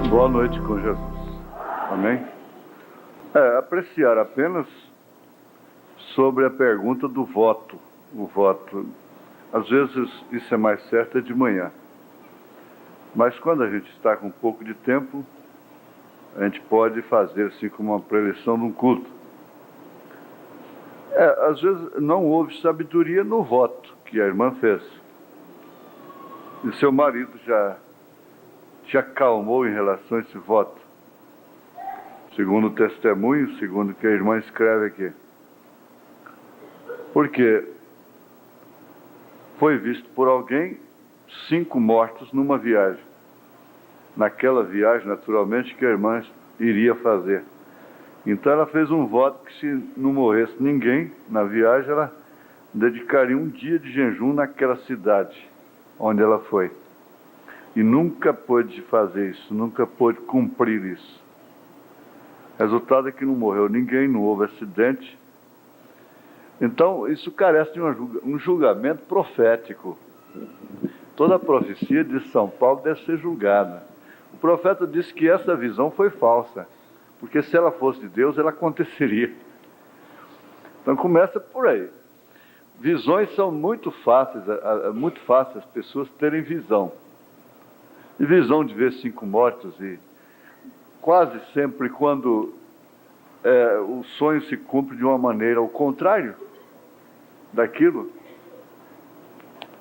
Boa noite com Jesus. Amém? Apreciar apenas sobre a pergunta do voto. O voto, às vezes isso é mais certo de manhã. Mas quando a gente está com um pouco de tempo, a gente pode fazer assim como uma preleção de um culto. Às vezes não houve sabedoria no voto que a irmã fez. E seu marido já te acalmou em relação a esse voto? Segundo o testemunho, segundo o que a irmã escreve aqui. Porque foi visto por alguém 5 mortos numa viagem. Naquela viagem, naturalmente, que a irmã iria fazer. Então ela fez um voto que se não morresse ninguém na viagem, ela dedicaria um dia de jejum naquela cidade onde ela foi. E nunca pôde fazer isso, nunca pôde cumprir isso. Resultado é que não morreu ninguém, não houve acidente. Então, isso carece de um julgamento profético. Toda a profecia de São Paulo deve ser julgada. O profeta disse que essa visão foi falsa, porque se ela fosse de Deus, ela aconteceria. Então, começa por aí. Visões são muito fáceis as pessoas terem visão. E visão de ver 5 mortos, e quase sempre quando o sonho se cumpre de uma maneira ao contrário daquilo,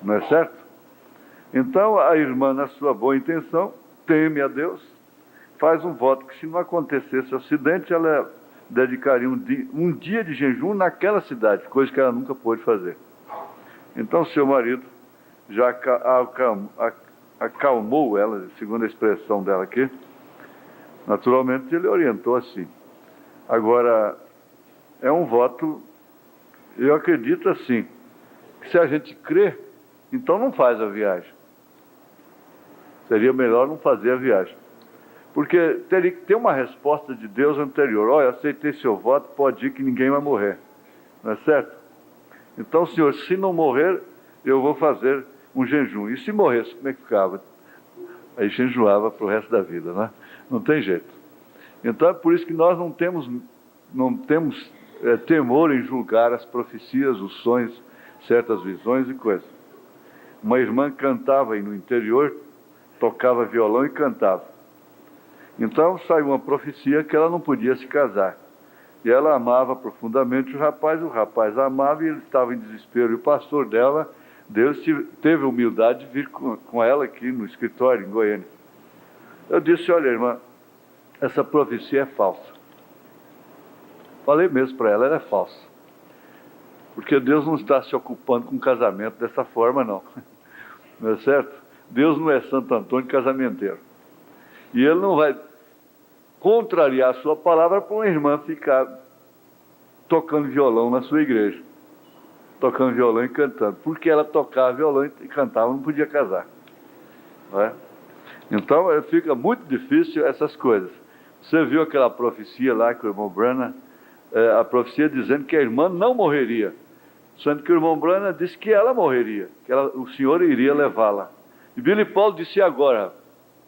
não é certo? Então a irmã, na sua boa intenção, teme a Deus, faz um voto que se não acontecesse acidente, ela dedicaria um dia de jejum naquela cidade, coisa que ela nunca pôde fazer. Então seu marido já acalmou ela, segundo a expressão dela aqui. Naturalmente ele orientou assim. Agora, é um voto, eu acredito assim, que se a gente crê, então não faz a viagem. Seria melhor não fazer a viagem. Porque teria que ter uma resposta de Deus anterior. Olha, aceitei seu voto, pode ir que ninguém vai morrer. Não é certo? Então, Senhor, se não morrer, eu vou fazer um jejum. E se morresse, como é que ficava? Aí jejuava para o resto da vida, né? Não tem jeito. Então é por isso que nós não temos temor em julgar as profecias, os sonhos, certas visões e coisas. Uma irmã cantava aí no interior, tocava violão e cantava. Então saiu uma profecia que ela não podia se casar. E ela amava profundamente o rapaz amava e ele estava em desespero. E o pastor dela, Deus teve a humildade de vir com ela aqui no escritório em Goiânia. Eu disse, olha irmã, essa profecia é falsa. Falei mesmo para ela é falsa. Porque Deus não está se ocupando com casamento dessa forma, não. Não é certo? Deus não é Santo Antônio casamenteiro. E Ele não vai contrariar a sua palavra para uma irmã ficar tocando violão na sua igreja. Tocando violão e cantando. Porque ela tocava violão e cantava, não podia casar. Não é? Então fica muito difícil essas coisas. Você viu aquela profecia lá que o irmão Branham, a profecia dizendo que a irmã não morreria, sendo que o irmão Branham disse que ela morreria, que o Senhor iria levá-la. E Billy Paul disse, agora,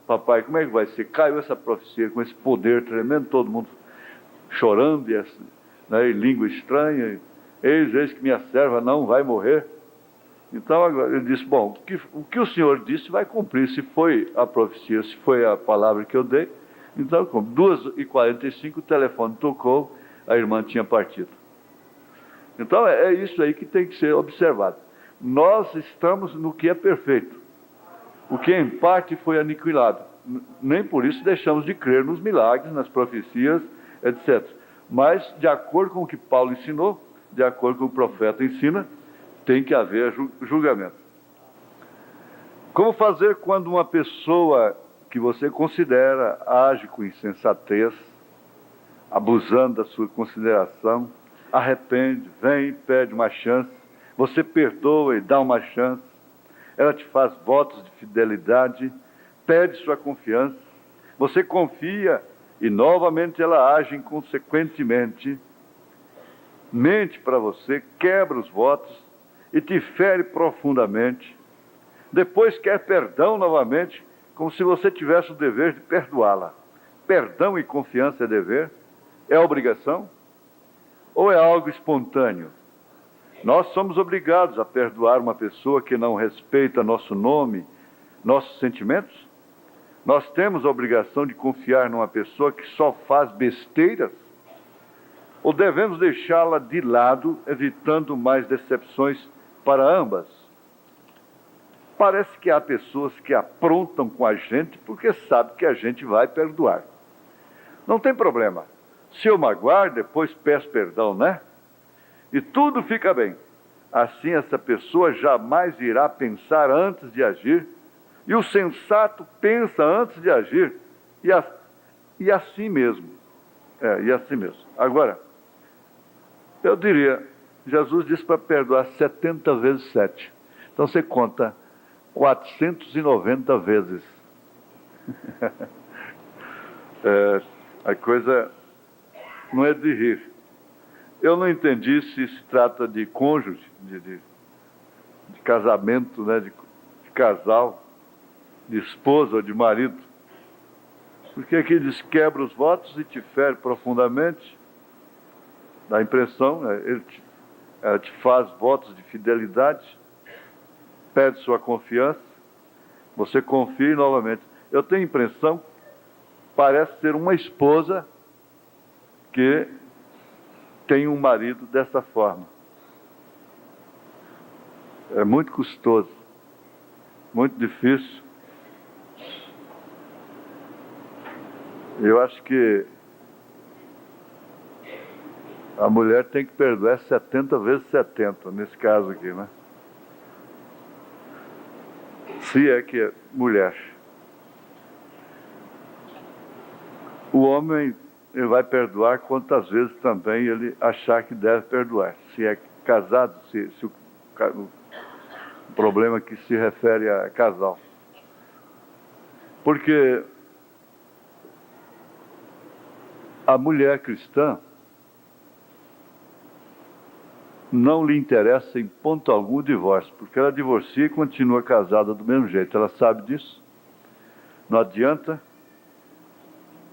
papai, como é que vai ser? Caiu essa profecia com esse poder tremendo, todo mundo chorando, em língua estranha, eis que minha serva não vai morrer. Então agora ele disse, bom, o que o Senhor disse vai cumprir, se foi a profecia, se foi a palavra que eu dei. Então, 2h45 o telefone tocou, a irmã tinha partido. Então é isso aí que tem que ser observado. Nós estamos no que é perfeito. O que em parte foi aniquilado. Nem por isso deixamos de crer nos milagres, nas profecias, etc. Mas, de acordo com o que Paulo ensinou, de acordo com o que o profeta ensina, tem que haver julgamento. Como fazer quando uma pessoa que você considera age com insensatez, abusando da sua consideração, arrepende, vem, pede uma chance, você perdoa e dá uma chance, ela te faz votos de fidelidade, pede sua confiança, você confia e novamente ela age inconsequentemente, mente para você, quebra os votos e te fere profundamente, depois quer perdão novamente, como se você tivesse o dever de perdoá-la. Perdão e confiança é dever? É obrigação? Ou é algo espontâneo? Nós somos obrigados a perdoar uma pessoa que não respeita nosso nome, nossos sentimentos? Nós temos a obrigação de confiar numa pessoa que só faz besteiras? Ou devemos deixá-la de lado, evitando mais decepções para ambas? Parece que há pessoas que aprontam com a gente porque sabem que a gente vai perdoar. Não tem problema. Se eu magoar, depois peço perdão, né? E tudo fica bem. Assim essa pessoa jamais irá pensar antes de agir, e o sensato pensa antes de agir, e assim mesmo. E assim mesmo. Agora, eu diria, Jesus disse para perdoar 70 vezes 7. Então você conta 490 vezes. A coisa não é de rir. Eu não entendi se se trata de cônjuge, de casamento, né, de casal, de esposa ou de marido. Porque aqui diz, quebra os votos e te fere profundamente. Dá a impressão, né, ela te faz votos de fidelidade, pede sua confiança, você confia novamente. Eu tenho a impressão, parece ser uma esposa que tem um marido dessa forma. É muito custoso, muito difícil. Eu acho que a mulher tem que perdoar 70 vezes 70, nesse caso aqui, né? Se é que é mulher. O homem, ele vai perdoar quantas vezes também ele achar que deve perdoar. Se é casado, se o problema que se refere a casal. Porque a mulher cristã não lhe interessa em ponto algum o divórcio, porque ela divorcia e continua casada do mesmo jeito. Ela sabe disso. Não adianta.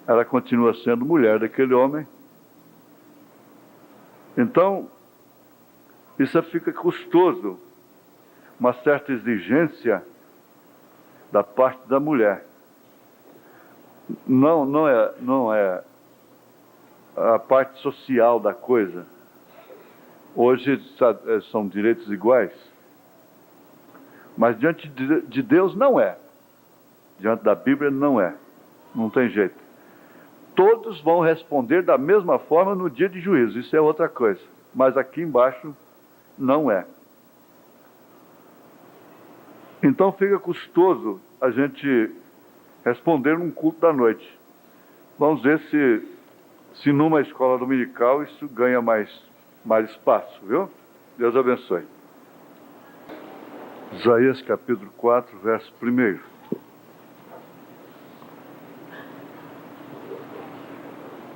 Ela continua sendo mulher daquele homem. Então, isso fica custoso, uma certa exigência da parte da mulher. Não é a parte social da coisa. Hoje são direitos iguais, mas diante de Deus não é. Diante da Bíblia não é. Não tem jeito. Todos vão responder da mesma forma no dia de juízo. Isso é outra coisa. Mas aqui embaixo não é. Então fica custoso a gente responder num culto da noite. Vamos ver se numa escola dominical isso ganha mais espaço, viu? Deus abençoe. Isaías capítulo 4, verso 1.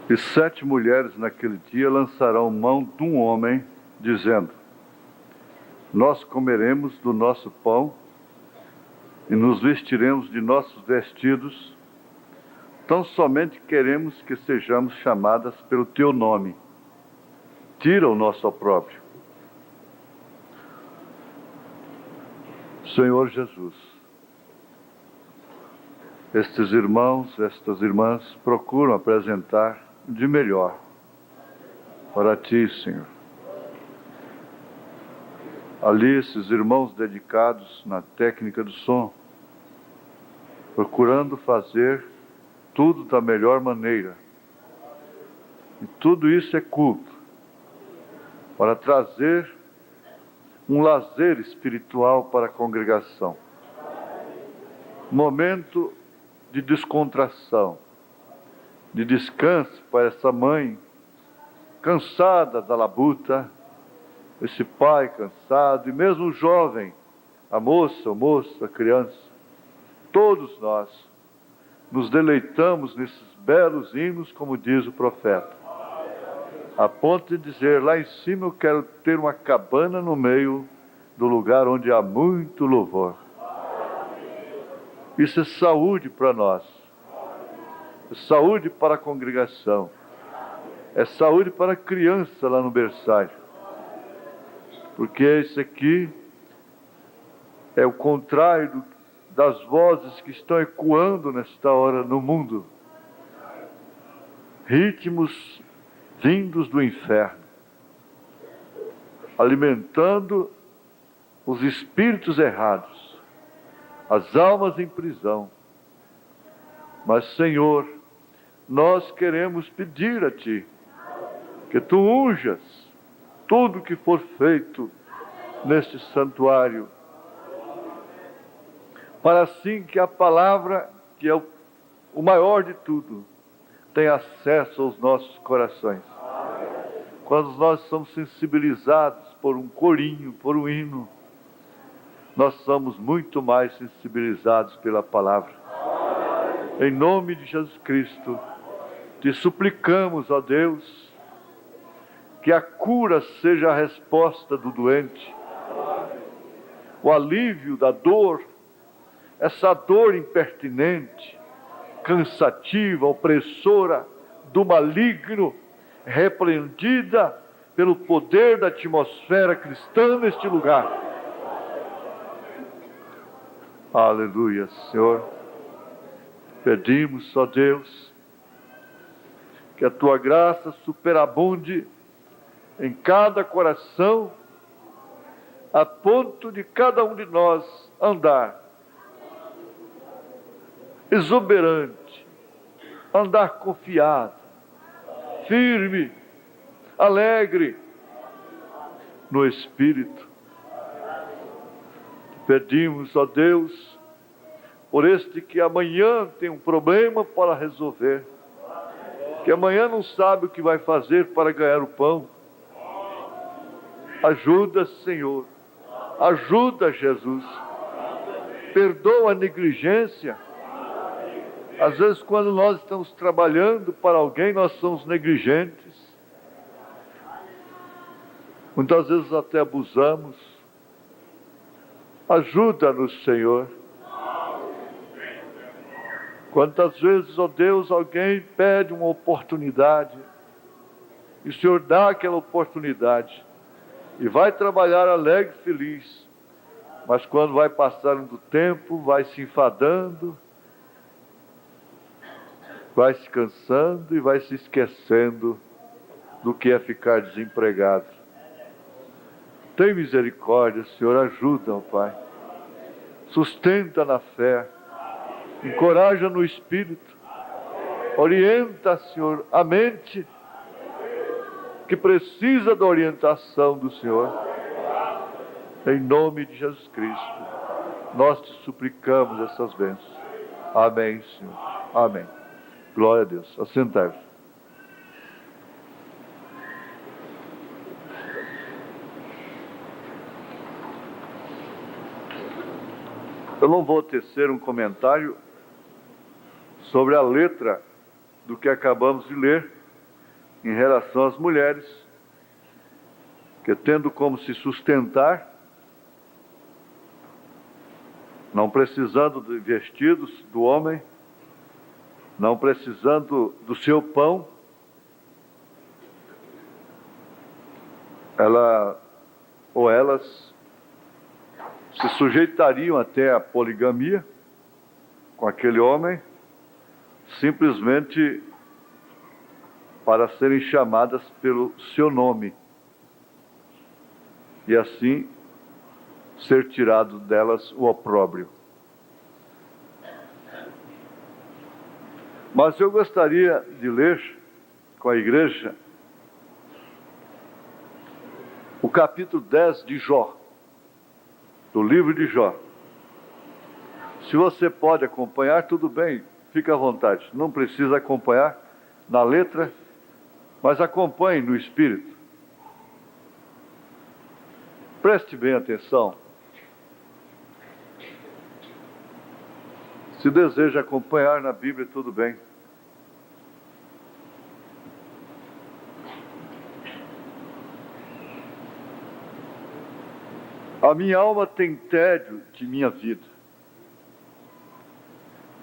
E 7 mulheres naquele dia lançarão mão de um homem, dizendo: nós comeremos do nosso pão e nos vestiremos de nossos vestidos, tão somente queremos que sejamos chamadas pelo teu nome. Tira o nosso opróbrio. Senhor Jesus, estes irmãos, estas irmãs procuram apresentar de melhor para Ti, Senhor. Ali, esses irmãos dedicados na técnica do som, procurando fazer tudo da melhor maneira. E tudo isso é culto, para trazer um lazer espiritual para a congregação. Momento de descontração, de descanso para essa mãe cansada da labuta, esse pai cansado, e mesmo o jovem, a moça, o moço, a criança. Todos nós nos deleitamos nesses belos hinos, como diz o profeta, a ponto de dizer, lá em cima eu quero ter uma cabana no meio do lugar onde há muito louvor. Isso é saúde para nós, é saúde para a congregação, é saúde para a criança lá no berçário, porque esse aqui é o contrário das vozes que estão ecoando nesta hora no mundo, ritmos vindos do inferno, alimentando os espíritos errados, as almas em prisão. Mas, Senhor, nós queremos pedir a Ti que Tu unjas tudo que for feito neste santuário, para assim que a palavra, que é o maior de tudo, tenha acesso aos nossos corações. Quando nós somos sensibilizados por um corinho, por um hino, nós somos muito mais sensibilizados pela palavra. Em nome de Jesus Cristo, te suplicamos, ó Deus, que a cura seja a resposta do doente, o alívio da dor, essa dor impertinente, cansativa, opressora do maligno, repreendida pelo poder da atmosfera cristã neste lugar. Aleluia, Senhor. Pedimos, ó Deus, que a Tua graça superabunde em cada coração, a ponto de cada um de nós andar exuberante, andar confiado, firme, alegre no Espírito. Pedimos, ó Deus, por este que amanhã tem um problema para resolver, que amanhã não sabe o que vai fazer para ganhar o pão. Ajuda, Senhor, ajuda, Jesus, perdoa a negligência. Às vezes, quando nós estamos trabalhando para alguém, nós somos negligentes. Muitas vezes até abusamos. Ajuda-nos, Senhor. Quantas vezes, ó Deus, alguém pede uma oportunidade, e o Senhor dá aquela oportunidade, e vai trabalhar alegre e feliz, mas quando vai passando do tempo, vai se enfadando, vai se cansando e vai se esquecendo do que é ficar desempregado. Tem misericórdia, Senhor, ajuda, ó Pai. Sustenta na fé, encoraja no Espírito, orienta, Senhor, a mente que precisa da orientação do Senhor. Em nome de Jesus Cristo, nós te suplicamos essas bênçãos. Amém, Senhor. Amém. Glória a Deus. Assentai-vos. Eu não vou tecer um comentário sobre a letra do que acabamos de ler em relação às mulheres, que tendo como se sustentar, não precisando de vestidos do homem, não precisando do seu pão, elas se sujeitariam até à poligamia com aquele homem, simplesmente para serem chamadas pelo seu nome, e assim ser tirado delas o opróbrio. Mas eu gostaria de ler com a igreja o capítulo 10 de Jó, do livro de Jó. Se você pode acompanhar, tudo bem, fica à vontade. Não precisa acompanhar na letra, mas acompanhe no espírito. Preste bem atenção. Se deseja acompanhar na Bíblia, tudo bem. A minha alma tem tédio de minha vida.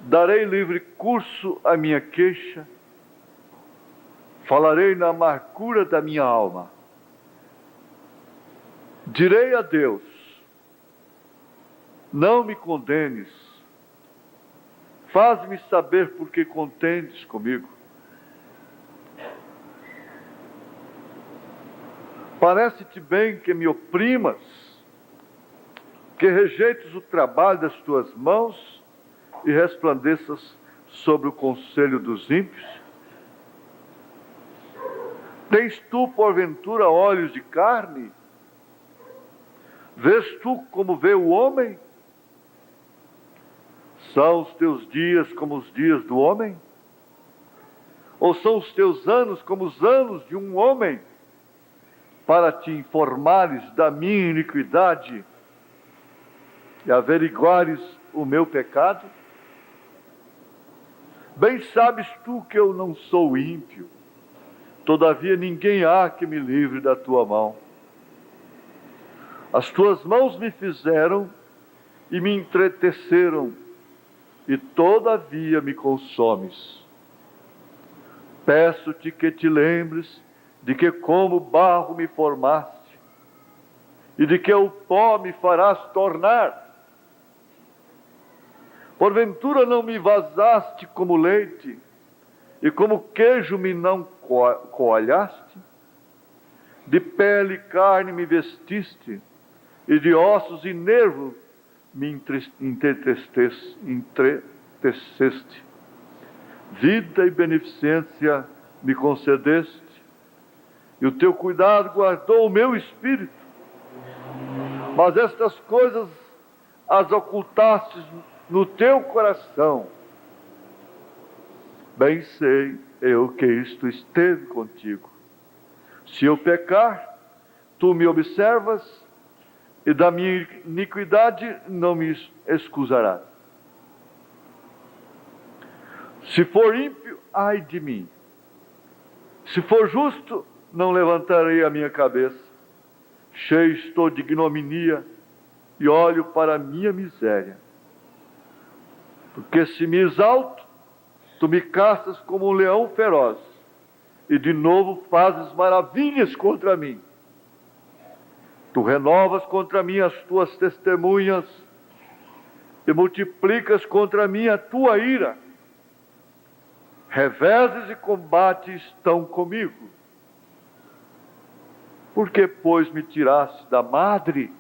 Darei livre curso à minha queixa, falarei na amargura da minha alma. Direi a Deus: não me condenes, faz-me saber por que contendes comigo. Parece-te bem que me oprimas, que rejeites o trabalho das tuas mãos e resplandeças sobre o conselho dos ímpios? Tens tu, porventura, olhos de carne? Vês tu como vê o homem? São os teus dias como os dias do homem? Ou são os teus anos como os anos de um homem? Para te informares da minha iniquidade e averiguares o meu pecado? Bem sabes tu que eu não sou ímpio, todavia ninguém há que me livre da tua mão. As tuas mãos me fizeram e me entreteceram, e todavia me consomes. Peço-te que te lembres de que como barro me formaste, e de que o pó me farás tornar. Porventura não me vazaste como leite, e como queijo me não coalhaste? De pele e carne me vestiste, e de ossos e nervo me entreteceste. Vida e beneficência me concedeste, e o teu cuidado guardou o meu espírito. Mas estas coisas as ocultaste no teu coração. Bem sei eu que isto esteve contigo. Se eu pecar, tu me observas, e da minha iniquidade não me excusarás. Se for ímpio, ai de mim. Se for justo, não levantarei a minha cabeça. Cheio estou de ignominia e olho para a minha miséria. Porque se me exalto, tu me caças como um leão feroz, e de novo fazes maravilhas contra mim. Tu renovas contra mim as tuas testemunhas e multiplicas contra mim a tua ira. Reveses e combates estão comigo. Por que, pois, me tiraste da madre?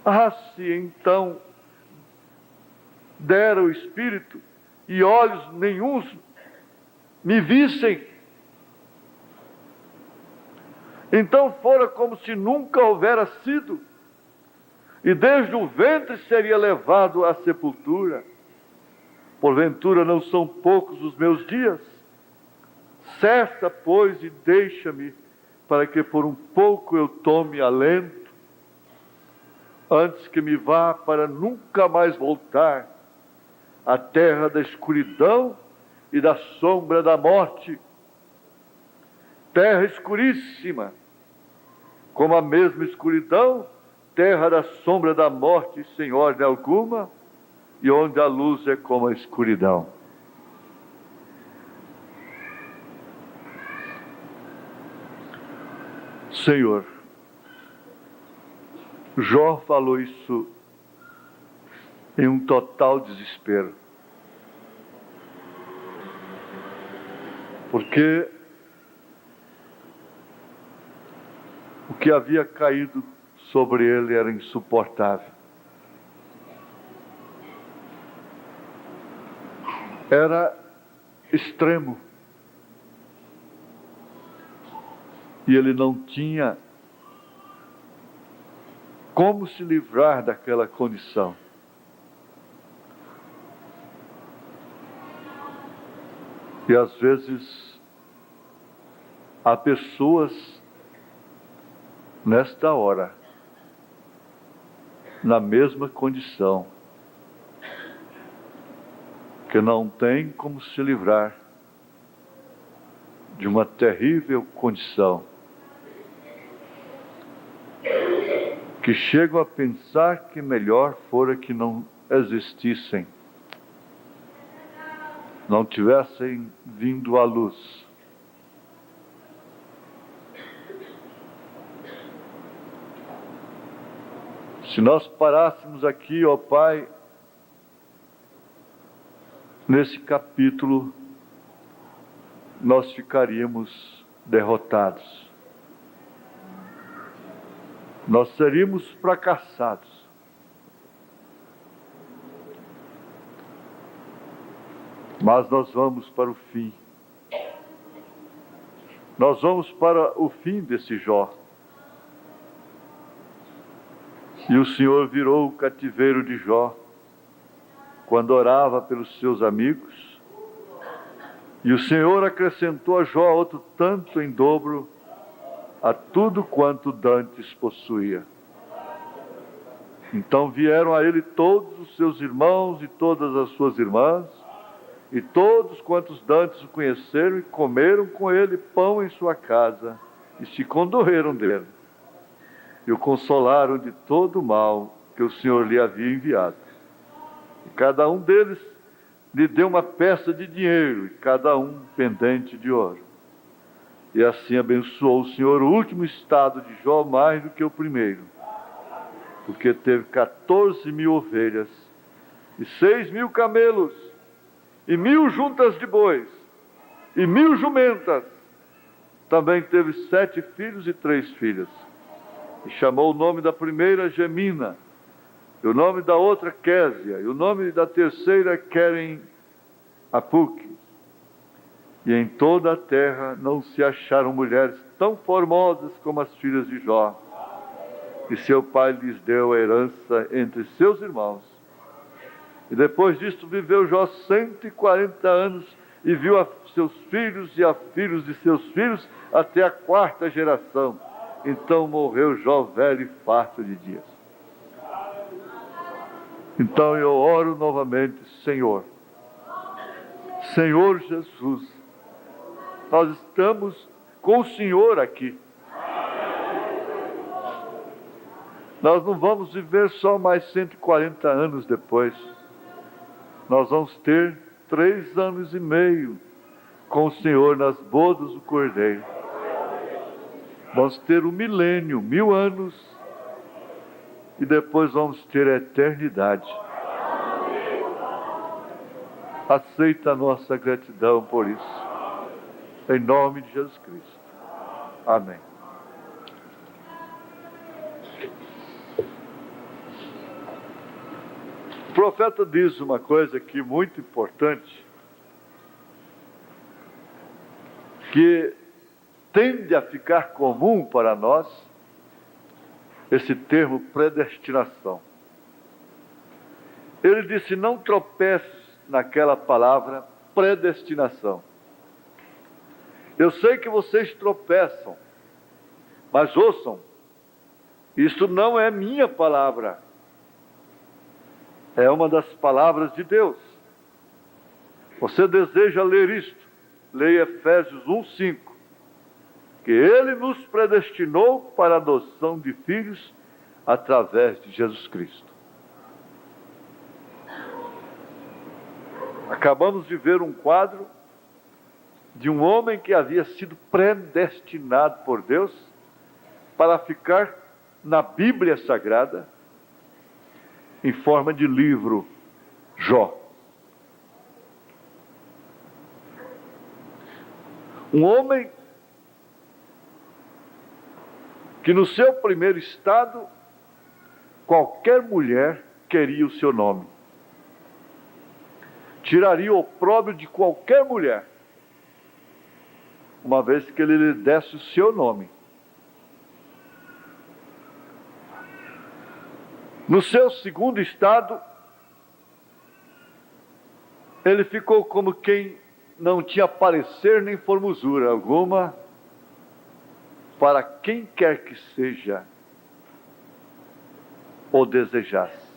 Ah, se então dera o Espírito e olhos nenhuns me vissem, então fora como se nunca houvera sido, e desde o ventre seria levado à sepultura. Porventura não são poucos os meus dias? Cessa, pois, e deixa-me, para que por um pouco eu tome alento, antes que me vá para nunca mais voltar à terra da escuridão e da sombra da morte, terra escuríssima, como a mesma escuridão, terra da sombra da morte, sem ordem alguma, e onde a luz é como a escuridão. Senhor, Jó falou isso em um total desespero, porque o que havia caído sobre ele era insuportável. Era extremo. E ele não tinha como se livrar daquela condição. E às vezes há pessoas nesta hora na mesma condição, que não tem como se livrar de uma terrível condição, que chegam a pensar que melhor fora que não existissem não tivessem vindo à luz. Se nós parássemos aqui, ó Pai, nesse capítulo, nós ficaríamos derrotados. Nós seríamos fracassados. Mas nós vamos para o fim. Nós vamos para o fim desse Jó. E o Senhor virou o cativeiro de Jó, quando orava pelos seus amigos. E o Senhor acrescentou a Jó outro tanto em dobro a tudo quanto dantes possuía. Então vieram a ele todos os seus irmãos e todas as suas irmãs, e todos quantos dantes o conheceram, e comeram com ele pão em sua casa, e se condoeram dele, e o consolaram de todo o mal que o Senhor lhe havia enviado. E cada um deles lhe deu uma peça de dinheiro, e cada um pendente de ouro. E assim abençoou o Senhor o último estado de Jó mais do que o primeiro, porque teve 14.000 ovelhas, e 6.000 camelos, e 1.000 juntas de bois, e 1.000 jumentas. Também teve 7 filhos e 3 filhas. E chamou o nome da primeira Gemina, e o nome da outra Késia, e o nome da terceira Queren Apuque. E em toda a terra não se acharam mulheres tão formosas como as filhas de Jó. E seu pai lhes deu a herança entre seus irmãos. E depois disto viveu Jó 140 anos, e viu a seus filhos e a filhos de seus filhos até a 4ª geração. Então morreu Jó velho e farto de dias. Então eu oro novamente, Senhor Jesus, nós estamos com o Senhor aqui. Nós não vamos viver só mais 140 anos depois. Nós vamos ter 3 anos e meio com o Senhor nas bodas do Cordeiro. Vamos ter 1 milênio, 1000 anos, e depois vamos ter a eternidade. Aceita a nossa gratidão por isso, em nome de Jesus Cristo. Amém. O profeta diz uma coisa aqui muito importante, que tende a ficar comum para nós, esse termo predestinação. Ele disse: não tropeces naquela palavra predestinação. Eu sei que vocês tropeçam, mas ouçam, isso não é minha palavra. É uma das palavras de Deus. Você deseja ler isto? Leia Efésios 1:5. Que Ele nos predestinou para a adoção de filhos através de Jesus Cristo. Acabamos de ver um quadro de um homem que havia sido predestinado por Deus para ficar na Bíblia Sagrada em forma de livro, Jó. Um homem que no seu primeiro estado, qualquer mulher queria o seu nome. Tiraria o opróbrio de qualquer mulher, uma vez que ele lhe desse o seu nome. No seu segundo estado, ele ficou como quem não tinha parecer nem formosura alguma para quem quer que seja o desejasse.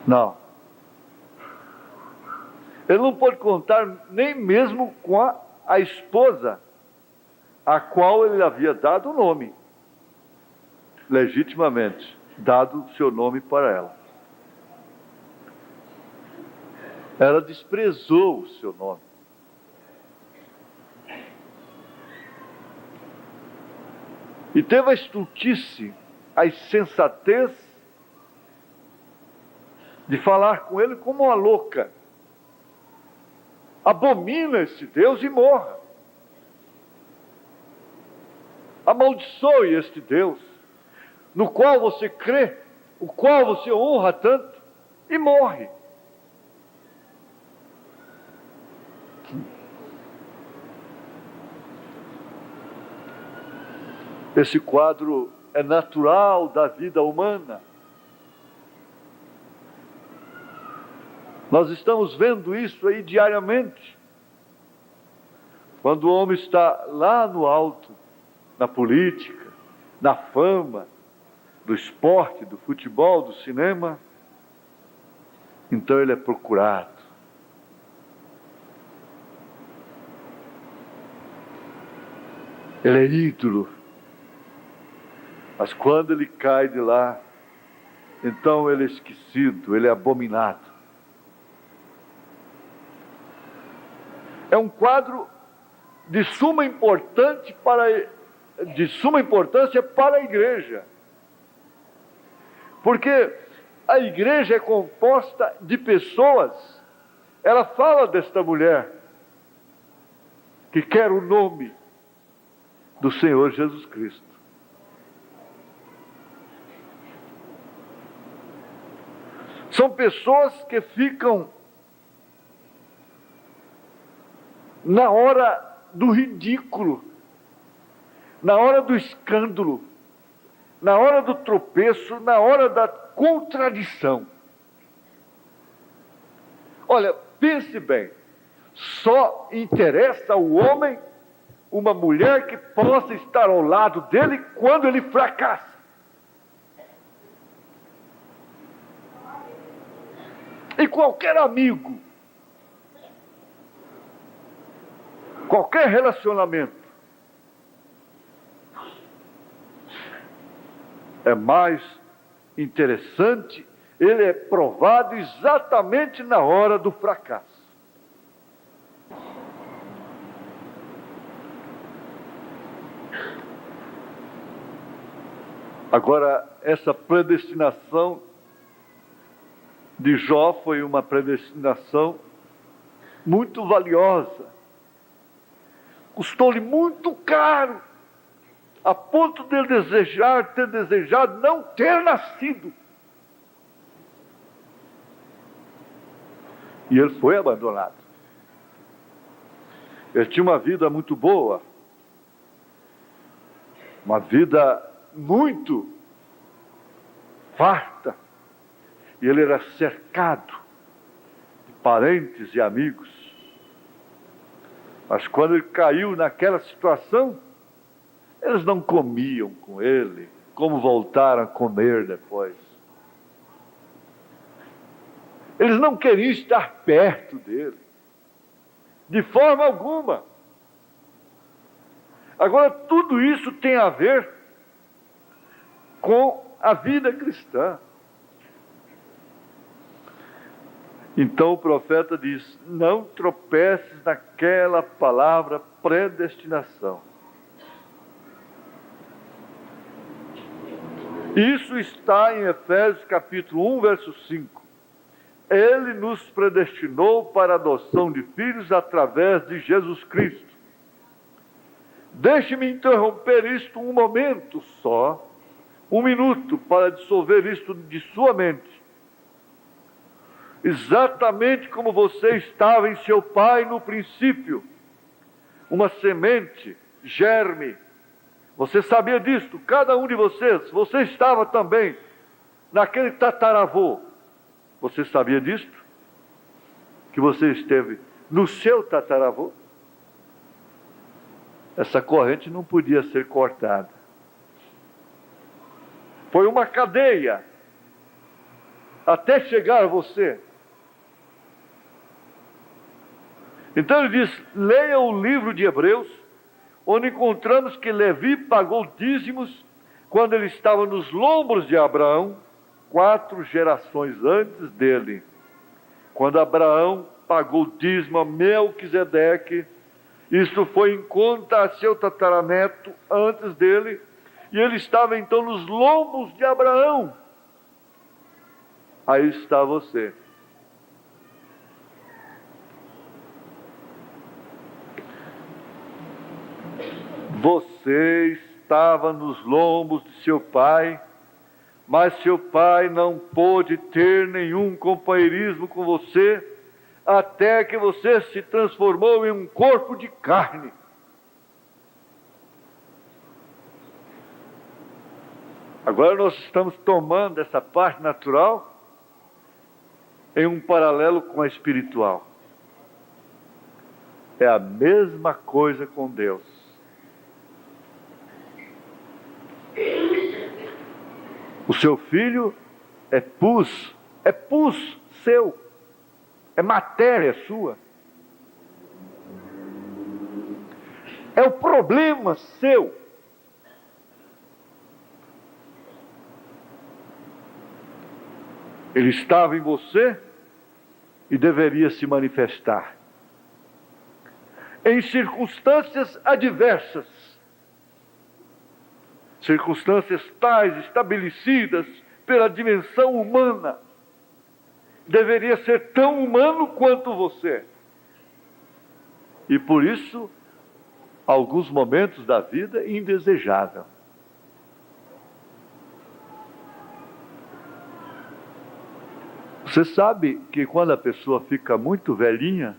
Não. Ele não pôde contar nem mesmo com a esposa a qual ele havia dado o nome, legitimamente dado o seu nome para ela. Ela desprezou o seu nome. E teve a estultice, a insensatez de falar com ele como uma louca. Abomina esse Deus e morra. Amaldiçoe este Deus, no qual você crê, o qual você honra tanto, e morre. Esse quadro é natural da vida humana. Nós estamos vendo isso aí diariamente. Quando o homem está lá no alto, na política, na fama, do esporte, do futebol, do cinema, então ele é procurado. Ele é ídolo. Mas quando ele cai de lá, então ele é esquecido, ele é abominado. É um quadro de suma importância para a igreja. Porque a igreja é composta de pessoas. Ela fala desta mulher que quer o nome do Senhor Jesus Cristo. São pessoas que ficam na hora do ridículo, na hora do escândalo, na hora do tropeço, na hora da contradição. Olha, pense bem, só interessa ao homem uma mulher que possa estar ao lado dele quando ele fracassa. E qualquer amigo, qualquer relacionamento, é mais interessante, ele é provado exatamente na hora do fracasso. Agora, essa predestinação de Jó foi uma predestinação muito valiosa. Custou-lhe muito caro, a ponto de ele ter desejado não ter nascido. E ele foi abandonado. Ele tinha uma vida muito boa, uma vida muito farta, e ele era cercado de parentes e amigos. Mas quando ele caiu naquela situação, eles não comiam com ele, como voltaram a comer depois. Eles não queriam estar perto dele, de forma alguma. Agora, tudo isso tem a ver com a vida cristã. Então o profeta diz: não tropeces naquela palavra predestinação. Isso está em Efésios capítulo 1, verso 5. Ele nos predestinou para a adoção de filhos através de Jesus Cristo. Deixe-me interromper isto um momento só, um minuto, para dissolver isto de sua mente. Exatamente como você estava em seu pai no princípio, uma semente, germe. Você sabia disto, cada um de vocês. Você estava também naquele tataravô. Você sabia disto? Que você esteve no seu tataravô? Essa corrente não podia ser cortada. Foi uma cadeia até chegar a você. Então ele diz: leia o livro de Hebreus, onde encontramos que Levi pagou dízimos quando ele estava nos lombos de Abraão, 4 gerações antes dele. Quando Abraão pagou o dízimo a Melquisedeque, isso foi em conta a seu tataraneto antes dele, e ele estava então nos lombos de Abraão. Aí está você. Você estava nos lombos de seu pai, mas seu pai não pôde ter nenhum companheirismo com você, até que você se transformou em um corpo de carne. Agora nós estamos tomando essa parte natural em um paralelo com a espiritual. É a mesma coisa com Deus. O seu filho é pus seu, é matéria sua. É o problema seu. Ele estava em você e deveria se manifestar em circunstâncias adversas, circunstâncias tais estabelecidas pela dimensão humana. Deveria ser tão humano quanto você. E por isso, alguns momentos da vida, indesejável. Você sabe que quando a pessoa fica muito velhinha,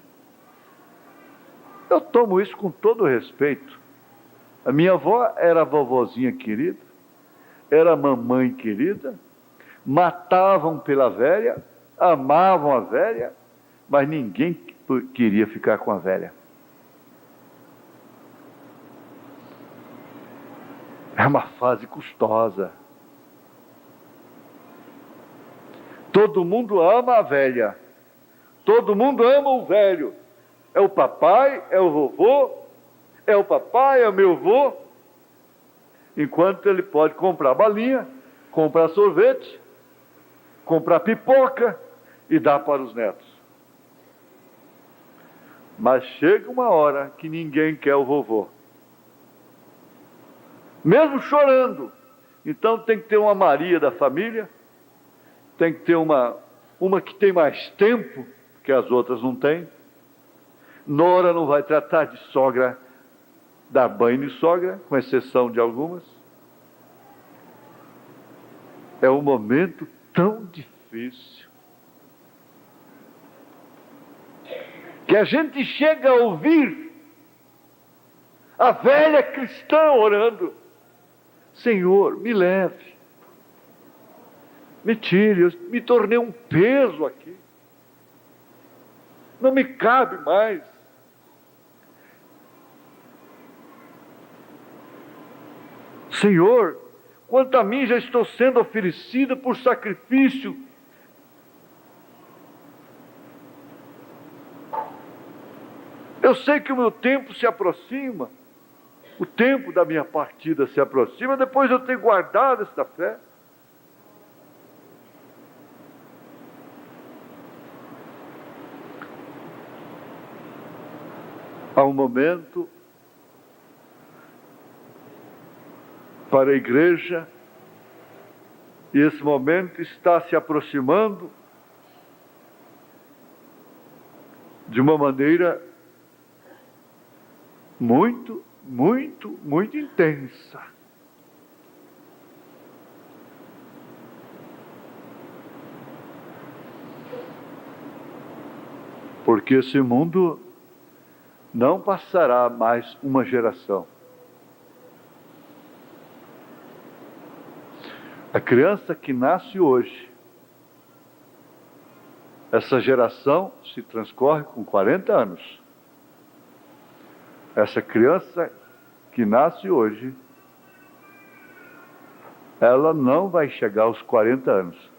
eu tomo isso com todo respeito. A minha avó era a vovozinha querida, era a mamãe querida, matavam pela velha, amavam a velha, mas ninguém queria ficar com a velha. É uma fase custosa. Todo mundo ama a velha. Todo mundo ama o velho. É o papai, é o vovô, é o papai, é o meu avô. Enquanto ele pode comprar balinha, comprar sorvete, comprar pipoca e dar para os netos. Mas chega uma hora que ninguém quer o vovô. Mesmo chorando. Então tem que ter uma Maria da família, tem que ter uma que tem mais tempo, que as outras não têm. Nora não vai tratar de sogra, dar banho de sogra, com exceção de algumas. É um momento tão difícil que a gente chega a ouvir a velha cristã orando: Senhor, me leve, me tire, eu me tornei um peso aqui, não me cabe mais. Senhor, quanto a mim já estou sendo oferecida por sacrifício. Eu sei que o meu tempo se aproxima, o tempo da minha partida se aproxima, depois eu ter guardado esta fé. Há um momento para a igreja, e esse momento está se aproximando de uma maneira muito, muito, muito intensa. Porque esse mundo não passará mais uma geração. A criança que nasce hoje, essa geração se transcorre com 40 anos. Essa criança que nasce hoje, ela não vai chegar aos 40 anos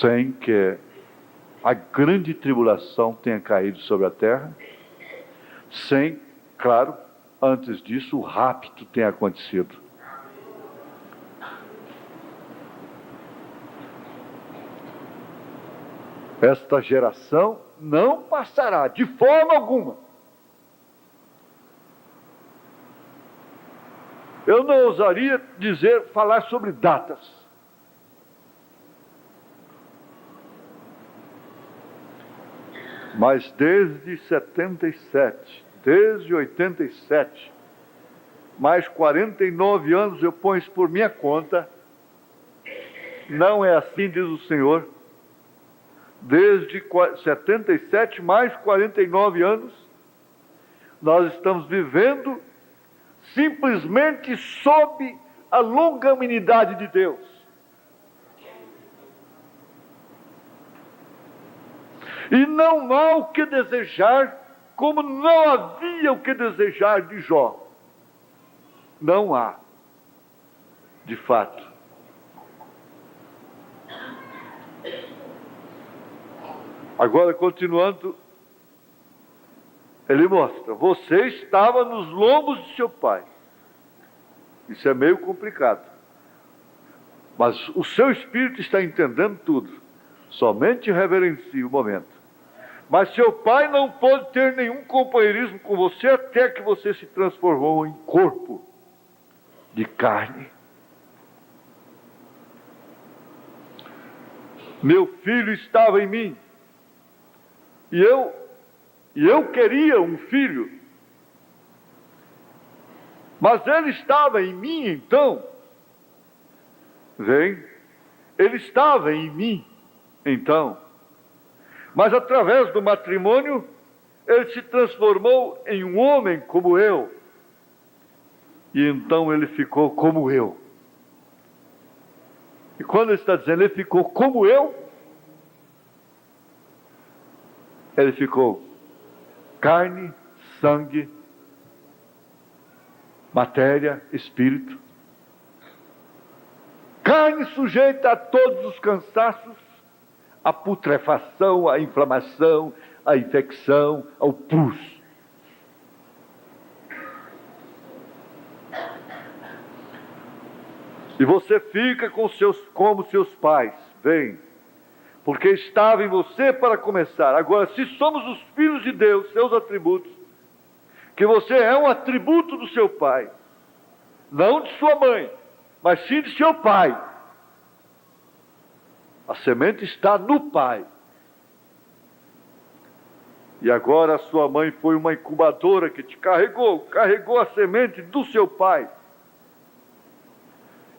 sem que a grande tribulação tenha caído sobre a terra, sem, claro, antes disso, o rapto tenha acontecido. Esta geração não passará de forma alguma. Eu não ousaria falar sobre datas. Mas desde 77, desde 87, mais 49 anos eu ponho isso por minha conta. Não é assim, diz o Senhor. Desde 77, mais 49 anos, nós estamos vivendo simplesmente sob a longanimidade de Deus. E não há o que desejar, como não havia o que desejar de Jó. Não há, de fato. Agora, continuando, ele mostra: você estava nos lombos de seu pai. Isso é meio complicado. Mas o seu espírito está entendendo tudo. Somente reverencie o momento. Mas seu pai não pôde ter nenhum companheirismo com você até que você se transformou em corpo de carne. Meu filho estava em mim. E eu queria um filho. Mas ele estava em mim então. Vem. Ele estava em mim então. Mas através do matrimônio, ele se transformou em um homem como eu. E então ele ficou como eu. E quando ele está dizendo ele ficou como eu, ele ficou carne, sangue, matéria, espírito. Carne sujeita a todos os cansaços, a putrefação, a inflamação, a infecção, ao pus. E você fica como seus pais, vem, porque estava em você para começar. Agora, se somos os filhos de Deus, seus atributos, que você é um atributo do seu pai, não de sua mãe, mas sim de seu pai. A semente está no pai. E agora a sua mãe foi uma incubadora que te carregou a semente do seu pai.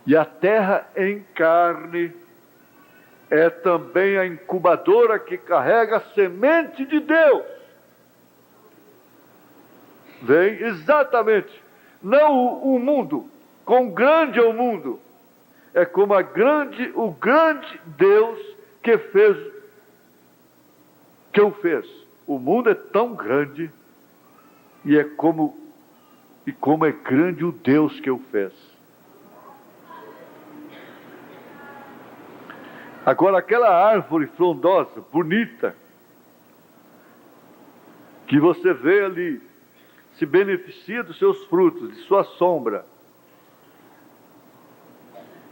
E a terra em carne é também a incubadora que carrega a semente de Deus. Vem, exatamente. Não o mundo, quão grande é o mundo. É como o grande Deus que o fez. O mundo é tão grande e como é grande o Deus que o fez. Agora, aquela árvore frondosa, bonita, que você vê ali, se beneficia dos seus frutos, de sua sombra,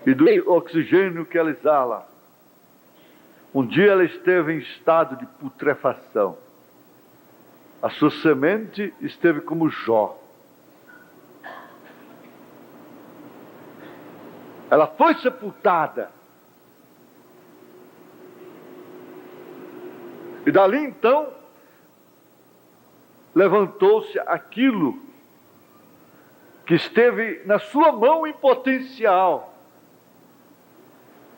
e do oxigênio que ela exala. Um dia ela esteve em estado de putrefação. A sua semente esteve como Jó. Ela foi sepultada. E dali então, levantou-se aquilo que esteve na sua mão em potencial.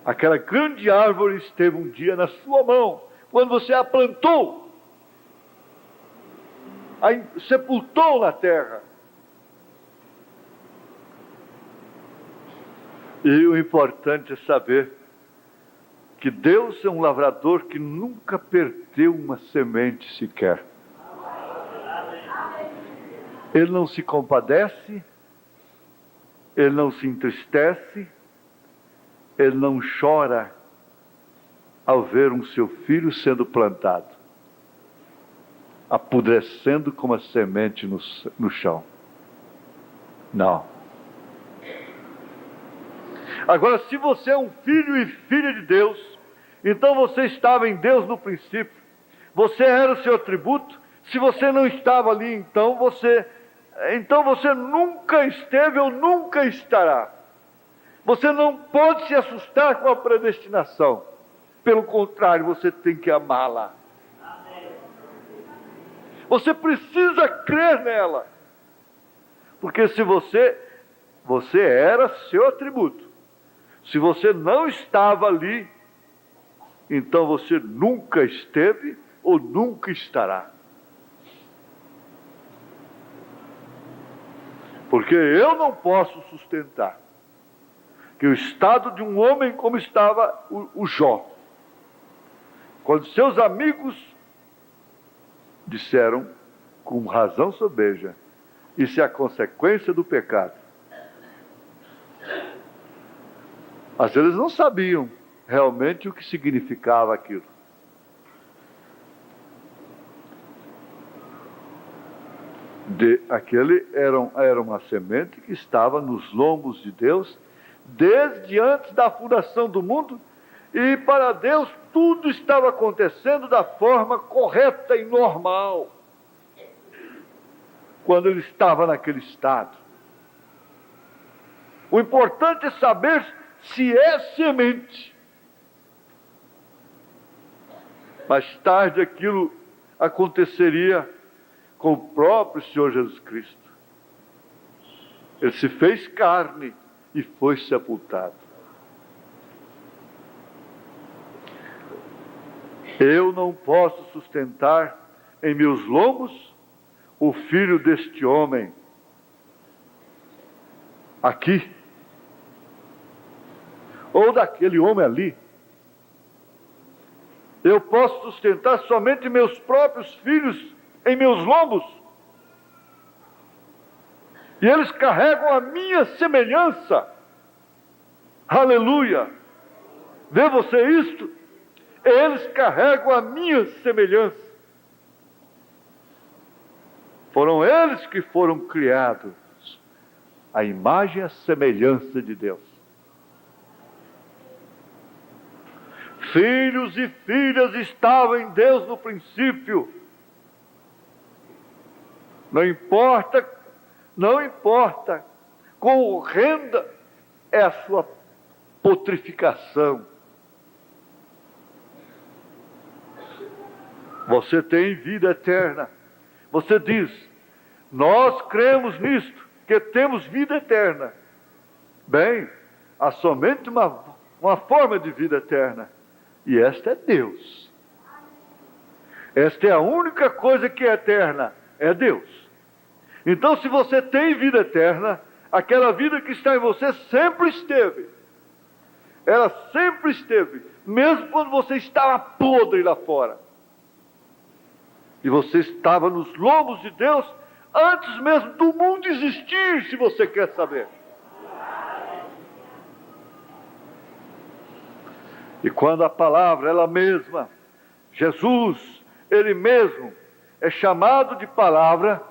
Aquela grande árvore esteve um dia na sua mão, quando você a plantou, a sepultou na terra. E o importante é saber que Deus é um lavrador que nunca perdeu uma semente sequer. Ele não se compadece, ele não se entristece, ele não chora ao ver um seu filho sendo plantado, apodrecendo como a semente no chão. Não. Agora, se você é um filho e filha de Deus, Então você estava em Deus no princípio. Você era o seu atributo. Se você não estava ali, então você nunca esteve ou nunca estará. Você não pode se assustar com a predestinação. Pelo contrário, você tem que amá-la. Você precisa crer nela. Porque se você era seu atributo. Se você não estava ali, então você nunca esteve ou nunca estará. Porque eu não posso sustentar que o estado de um homem como estava o Jó, quando seus amigos disseram, com razão sobeja, isso é a consequência do pecado. Às vezes não sabiam realmente o que significava aquilo. Aquele era uma semente que estava nos lombos de Deus desde antes da fundação do mundo, e para Deus tudo estava acontecendo da forma correta e normal quando ele estava naquele estado. O importante é saber se é semente. Mais tarde aquilo aconteceria com o próprio Senhor Jesus Cristo. Ele se fez carne e foi sepultado. Eu não posso sustentar em meus lombos o filho deste homem aqui, ou daquele homem ali. Eu posso sustentar somente meus próprios filhos em meus lombos. E eles carregam a minha semelhança. Aleluia! Vê você isto? Eles carregam a minha semelhança. Foram eles que foram criados à imagem e à semelhança de Deus. Filhos e filhas estavam em Deus no princípio. Não importa quão horrenda é a sua putrificação. Você tem vida eterna. Você diz, nós cremos nisto, que temos vida eterna. Bem, há somente uma forma de vida eterna. E esta é Deus. Esta é a única coisa que é eterna, é Deus. Então, se você tem vida eterna, aquela vida que está em você sempre esteve. Ela sempre esteve, mesmo quando você estava podre lá fora. E você estava nos lombos de Deus antes mesmo do mundo existir, se você quer saber. E quando a palavra, ela mesma, Jesus, Ele mesmo, é chamado de palavra,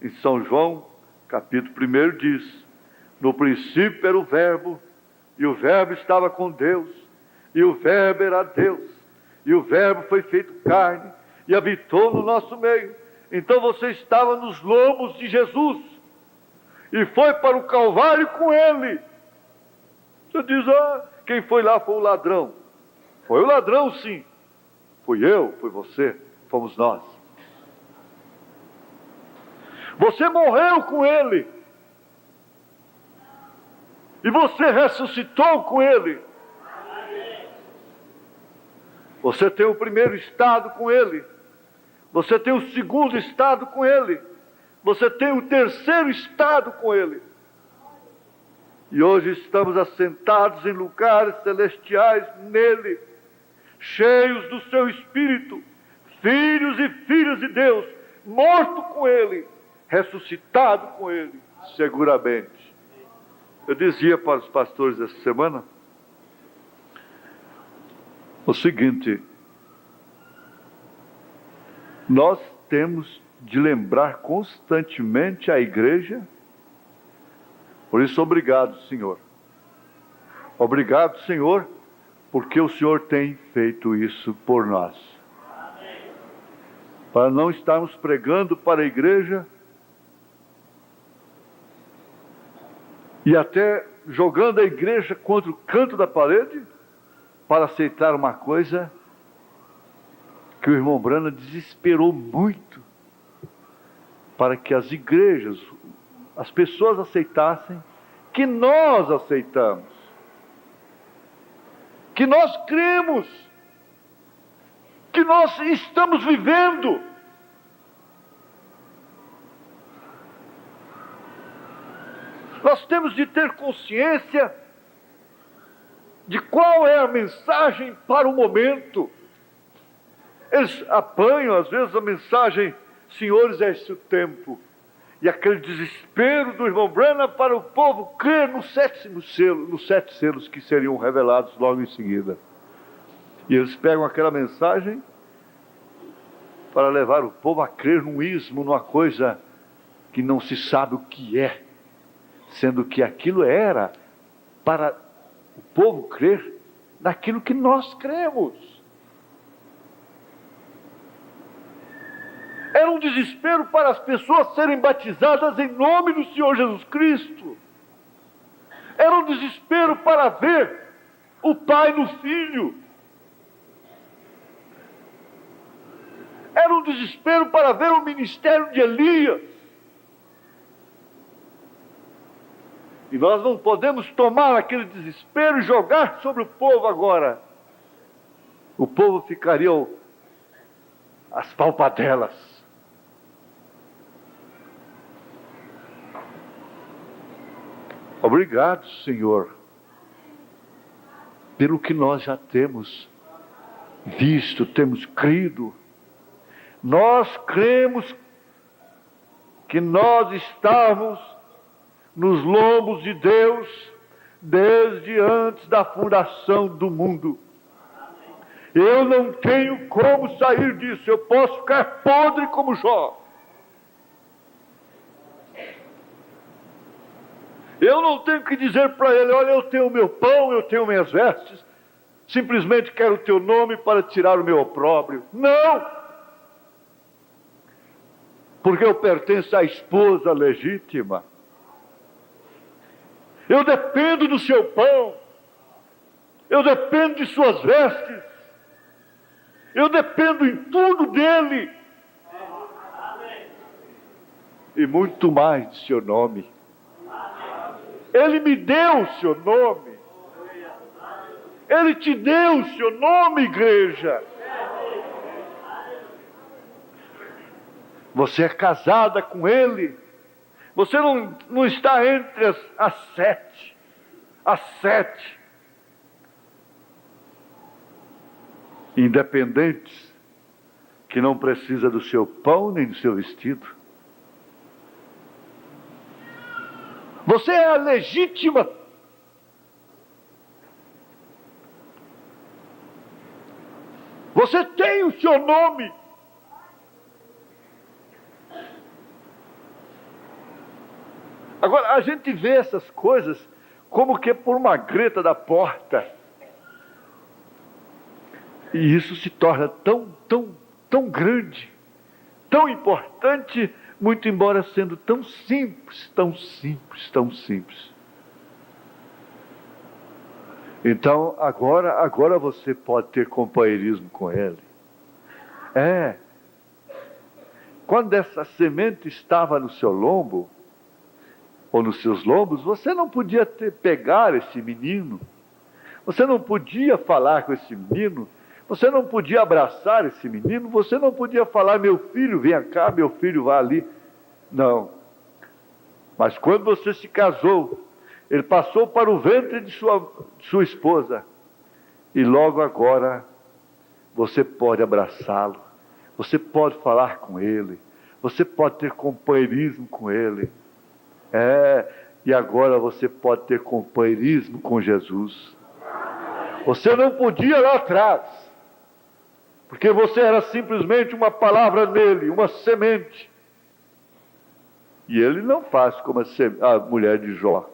em São João, capítulo 1, diz, no princípio era o Verbo, e o Verbo estava com Deus, e o Verbo era Deus, e o Verbo foi feito carne, e habitou no nosso meio. Então você estava nos lombos de Jesus, e foi para o Calvário com Ele. Você diz, quem foi lá foi o ladrão. Foi o ladrão, sim. Fui eu, foi você, fomos nós. Você morreu com Ele. E você ressuscitou com Ele. Você tem o primeiro estado com Ele. Você tem o segundo estado com Ele. Você tem o terceiro estado com Ele. E hoje estamos assentados em lugares celestiais nele, cheios do seu Espírito, filhos e filhas de Deus, morto com Ele, ressuscitado com Ele, seguramente. Eu dizia para os pastores essa semana o seguinte: nós temos de lembrar constantemente a igreja. Por isso, obrigado, Senhor. Obrigado, Senhor, porque o Senhor tem feito isso por nós. Para não estarmos pregando para a igreja e até jogando a igreja contra o canto da parede para aceitar uma coisa que o irmão Branham desesperou muito para que as igrejas, as pessoas aceitassem, que nós aceitamos, que nós cremos, que nós estamos vivendo. Nós temos de ter consciência de qual é a mensagem para o momento. Eles apanham, às vezes, a mensagem: senhores, é esse o tempo. E aquele desespero do irmão Branham para o povo crer nos 7 selos que seriam revelados logo em seguida. E eles pegam aquela mensagem para levar o povo a crer num ismo, numa coisa que não se sabe o que é, sendo que aquilo era para o povo crer naquilo que nós cremos. Era um desespero para as pessoas serem batizadas em nome do Senhor Jesus Cristo. Era um desespero para ver o Pai no Filho. Era um desespero para ver o ministério de Elias. E nós não podemos tomar aquele desespero e jogar sobre o povo agora. O povo ficaria às palpadelas. Obrigado, Senhor, pelo que nós já temos visto, temos crido. Nós cremos que nós estamos nos lombos de Deus desde antes da fundação do mundo. Eu não tenho como sair disso. Eu posso ficar podre como Jó. Eu não tenho que dizer para ele: olha, eu tenho o meu pão, eu tenho minhas vestes, simplesmente quero o teu nome para tirar o meu opróbrio. Não! Porque eu pertenço à esposa legítima. Eu dependo do seu pão, eu dependo de suas vestes, eu dependo em tudo dele, e muito mais de seu nome. Ele me deu o seu nome. Ele te deu o seu nome, igreja. Você é casada com ele. Você não está entre as 7. As 7. Independentes, que não precisa do seu pão nem do seu vestido. Você é a legítima. Você tem o seu nome. Agora, a gente vê essas coisas como que por uma greta da porta. E isso se torna tão grande, tão importante, muito embora sendo tão simples. Então, agora você pode ter companheirismo com ele. Quando essa semente estava no seu lombo, ou nos seus lombos, você não podia pegar esse menino, você não podia falar com esse menino, você não podia abraçar esse menino, você não podia falar: meu filho, venha cá, meu filho, vá ali. Não. Mas quando você se casou, ele passou para o ventre de sua esposa, e logo agora você pode abraçá-lo, você pode falar com ele, você pode ter companheirismo com ele. E agora você pode ter companheirismo com Jesus. Você não podia lá atrás, porque você era simplesmente uma palavra nele, uma semente. E ele não faz como a mulher de Jó.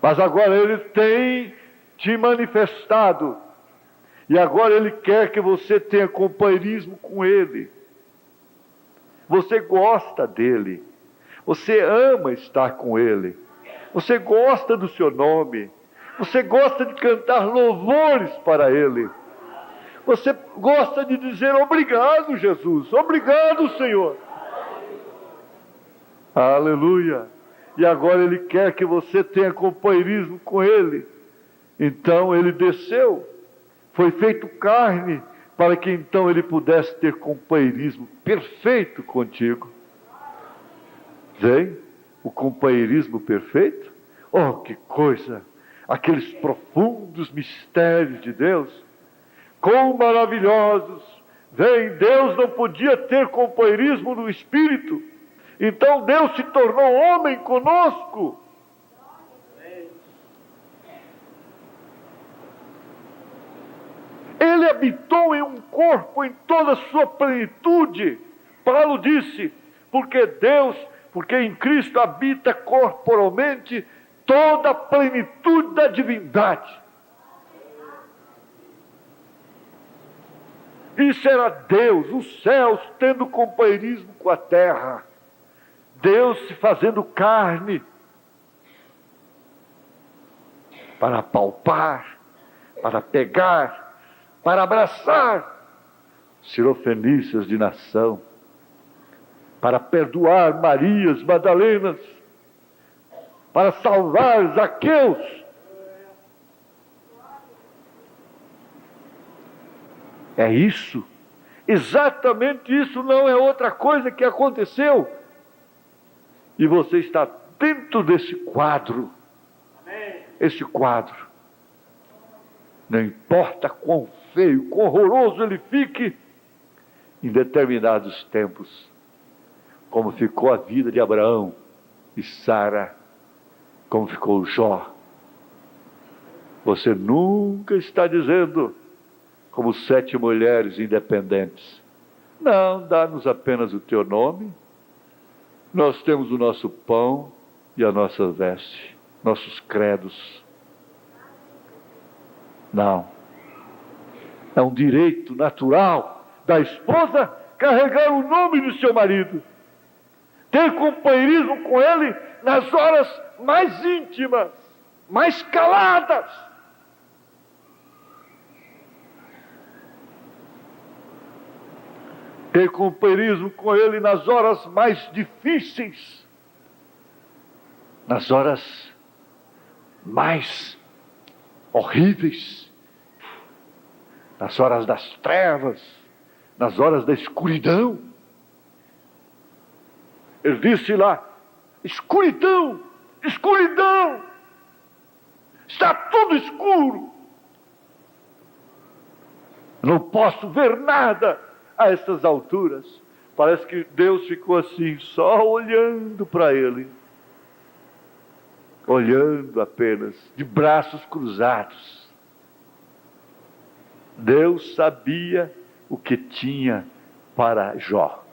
Mas agora ele tem te manifestado. E agora Ele quer que você tenha companheirismo com Ele. Você gosta dEle. Você ama estar com Ele. Você gosta do seu nome. Você gosta de cantar louvores para Ele. Você gosta de dizer obrigado, Jesus. Obrigado, Senhor. Aleluia. E agora Ele quer que você tenha companheirismo com Ele. Então Ele desceu. Foi feito carne para que então Ele pudesse ter companheirismo perfeito contigo. Vem o companheirismo perfeito? Oh, que coisa! Aqueles profundos mistérios de Deus, quão maravilhosos! Vem, Deus não podia ter companheirismo no Espírito, então Deus se tornou homem conosco. Ele habitou em um corpo em toda a sua plenitude. Paulo disse, porque em Cristo habita corporalmente toda a plenitude da divindade. Isso era Deus, os céus tendo companheirismo com a terra. Deus se fazendo carne para palpar, para pegar, para abraçar sirofenícias de nação, para perdoar Marias Madalenas, para salvar Zaqueus. É isso, exatamente isso, não é outra coisa que aconteceu. E você está dentro desse quadro. Esse quadro. Não importa quão feio, quão horroroso ele fique, em determinados tempos, como ficou a vida de Abraão e Sara, como ficou Jó. Você nunca está dizendo, como 7 mulheres independentes, não, dá-nos apenas o teu nome, nós temos o nosso pão e a nossa veste, nossos credos. Não. É um direito natural da esposa carregar o nome do seu marido, ter companheirismo com ele nas horas mais íntimas, mais caladas. Ter companheirismo com ele nas horas mais difíceis, nas horas mais horríveis, nas horas das trevas, nas horas da escuridão. Ele disse lá, escuridão, escuridão, está tudo escuro, não posso ver nada a essas alturas. Parece que Deus ficou assim, só olhando para ele, olhando apenas, de braços cruzados. Deus sabia o que tinha para Jó.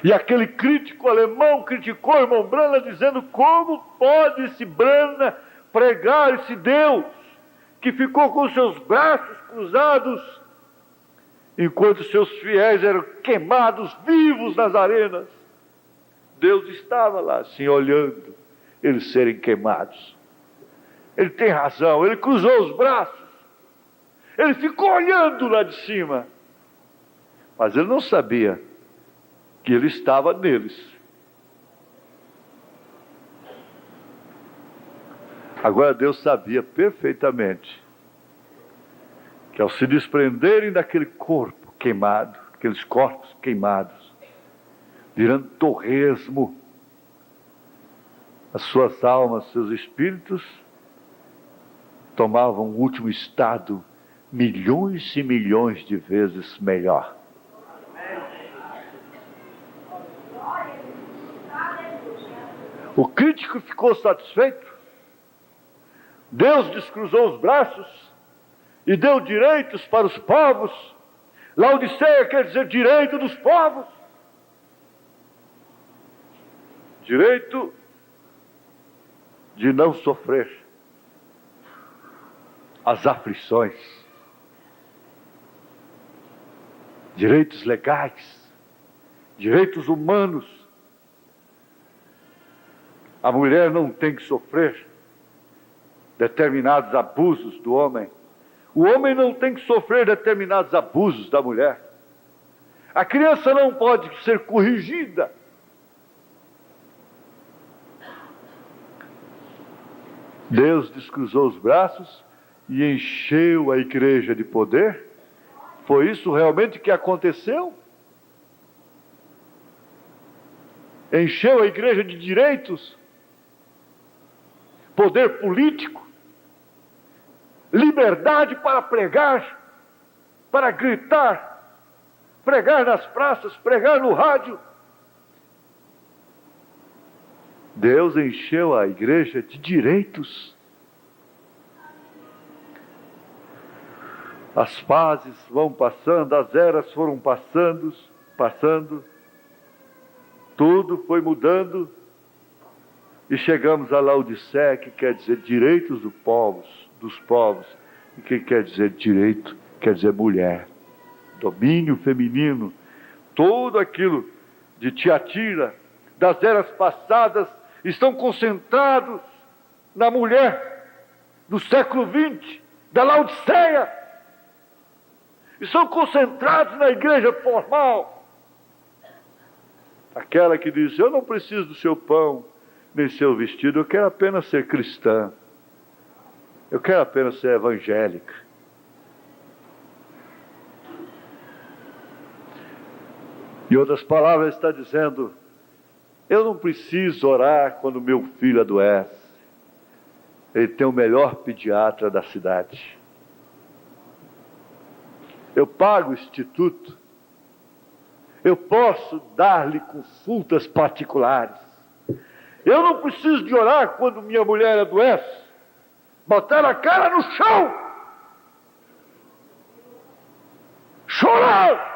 E aquele crítico alemão criticou o irmão Brana, dizendo, como pode esse Brana pregar esse Deus que ficou com seus braços cruzados enquanto seus fiéis eram queimados vivos nas arenas? Deus estava lá assim, olhando eles serem queimados. Ele tem razão, ele cruzou os braços, ele ficou olhando lá de cima, mas ele não sabia que ele estava neles. Agora Deus sabia perfeitamente que ao se desprenderem daquele corpo queimado, aqueles corpos queimados, virando torresmo, as suas almas, seus espíritos, tomavam um último estado milhões e milhões de vezes melhor. O crítico ficou satisfeito. Deus descruzou os braços e deu direitos para os povos. Laodiceia quer dizer direito dos povos. Direito de não sofrer. as aflições, direitos legais, direitos humanos. A mulher não tem que sofrer determinados abusos do homem. O homem não tem que sofrer determinados abusos da mulher. A criança não pode ser corrigida. Deus descruzou os braços e encheu a igreja de poder. Foi isso realmente que aconteceu? Encheu a igreja de direitos, poder político, liberdade para pregar, para gritar, pregar nas praças, pregar no rádio. Deus encheu a igreja de direitos. As fases vão passando, as eras foram passando, tudo foi mudando, e chegamos a Laodiceia, que quer dizer direitos dos povos, e que quer dizer direito, quer dizer mulher, domínio feminino, tudo aquilo de Tiatira, das eras passadas, estão concentrados na mulher do século XX, da Laodiceia. Estão concentrados na igreja formal. Aquela que diz: eu não preciso do seu pão, nem seu vestido, eu quero apenas ser cristã. Eu quero apenas ser evangélica. Em outras palavras, está dizendo: eu não preciso orar quando meu filho adoece. Ele tem o melhor pediatra da cidade. Eu pago o instituto. Eu posso dar-lhe consultas particulares. Eu não preciso de orar quando minha mulher adoece. Botar a cara no chão. Chorar.